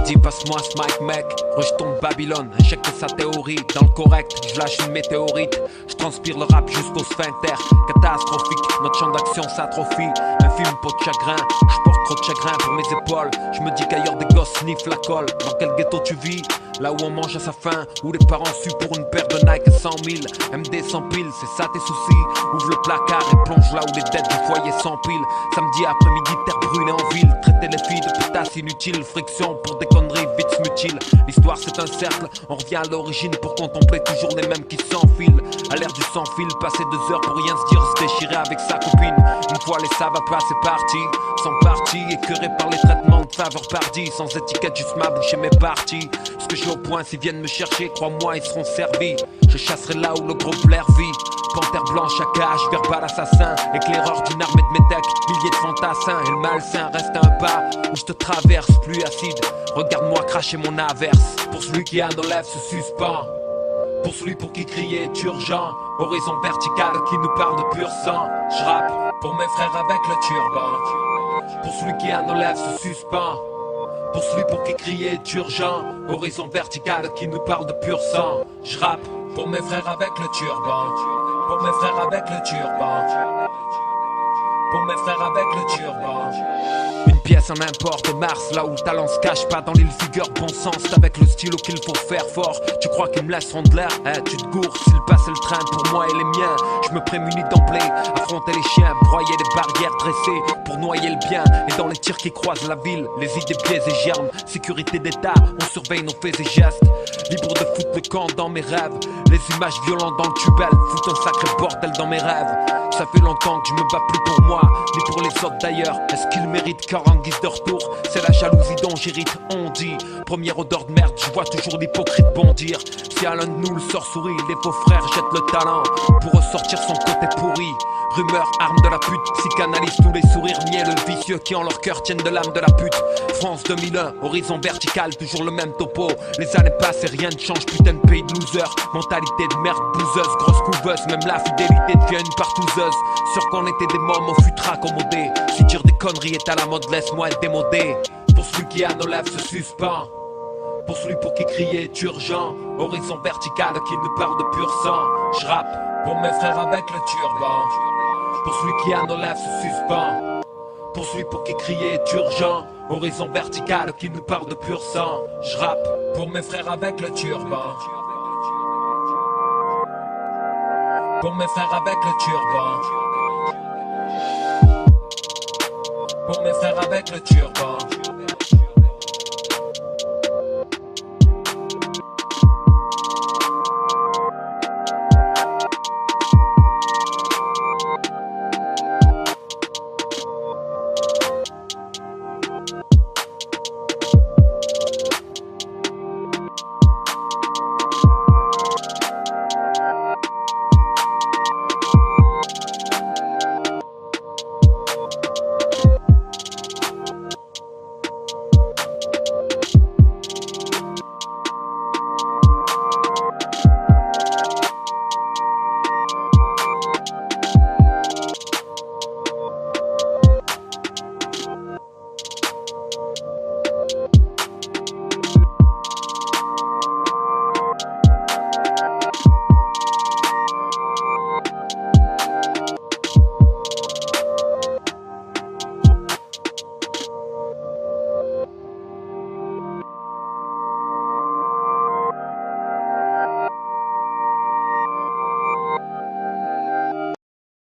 dit passe-moi ce mic mec, rejetons Babylone, injecte sa théorie dans le correct, je lâche une météorite, je transpire le rap jusqu'au sphincter, catastrophique, notre champ d'action s'atrophie, infime peau de chagrin, je porte trop de chagrin pour mes épaules, je me dis qu'ailleurs des gosses sniffent la colle, dans quel ghetto tu vis? Là où on mange à sa faim, où les parents suent pour une paire de Nike à 100 000 MD sans pile, c'est ça tes soucis. Ouvre le placard et plonge là où les dettes du foyer s'empilent. Samedi après-midi, terre brûlée en ville. Traiter les filles de pétasses inutiles. Friction pour des conneries vite mutiles. L'histoire c'est un cercle, on revient à l'origine pour contempler toujours les mêmes qui s'enfilent. À l'ère du sans-fil, passer 2 heures pour rien se dire, se déchirer avec sa copine. Une fois les ça va pas, c'est parti. Sans parti, écœuré par les traitements de faveur pardi. Sans étiquette, juste ma bouche et mes parties. Ce que j'ai au point, s'ils viennent me chercher, crois-moi, ils seront servis. Je chasserai là où le groupe l'air vit. Panthère blanche à cage, verbal assassin. Éclaireur d'une armée de métèques, milliers de fantassins. Et le malsain reste un pas où je te traverse, plus acide. Regarde-moi cracher mon averse. Pour celui qui a nos lèvres se suspend. Pour celui pour qui crier est urgent. Horizon vertical qui nous parle de pur sang. Je rappe pour mes frères avec le turban. Pour celui qui a nos lèvres se suspend. Pour celui pour qui crier est urgent. Horizon vertical qui nous parle de pur sang. Je rappe pour mes frères avec le turban. Pour mes frères avec le turban. Pour mes frères avec le turban. Une pièce en import de Mars, là où le talent se cache pas dans l'île figure bon sens. C'est avec le stylo qu'il faut faire fort. Tu crois qu'ils me laisseront de l'air? Tu te gourres s'il passe le train pour moi et les miens. Je me prémunis d'emblée, affronter les chiens, broyer les barrières dressées pour noyer le bien. Et dans les tirs qui croisent la ville, les idées biais et germes. Sécurité d'état, on surveille nos faits et gestes. Libre de foutre le camp dans mes rêves. Les images violentes dans le tubel foutent un sacré bordel dans mes rêves. Ça fait longtemps que je me bats plus pour moi, ni pour les autres d'ailleurs. Est-ce qu'ils méritent qu'en guise de retour? C'est la jalousie dont j'hérite, on dit. Première odeur de merde, je vois toujours l'hypocrite bondir. Si à l'un de nous le sort sourit, les faux frères jettent le talent pour ressortir son côté pourri. Rumeur, arme de la pute, psychanalyse tous les sourires mielleux vicieux qui en leur cœur tiennent de l'âme de la pute. France 2001, horizon vertical, toujours le même topo. Les années passent et rien ne change, putain de pays de losers. Mentalité de merde bouseuse, grosse couveuse, même la fidélité devient une partouzeuse. Sûr qu'on était des mômes, on fut raccommodés. Si dire des conneries est à la mode, laisse-moi être démodé. Pour celui qui a nos lèvres se suspend. Pour celui pour qui crier est urgent. Horizon vertical qui nous parle de pur sang. Je rappe pour mes frères avec le turban. Pour celui qui a nos lèvres se suspend. Pour celui pour qui crier est urgent. Horizon vertical qui nous parle de pur sang. Je rappe pour mes frères avec le turban. Pour mes frères avec le turban. Pour mes frères avec le turban.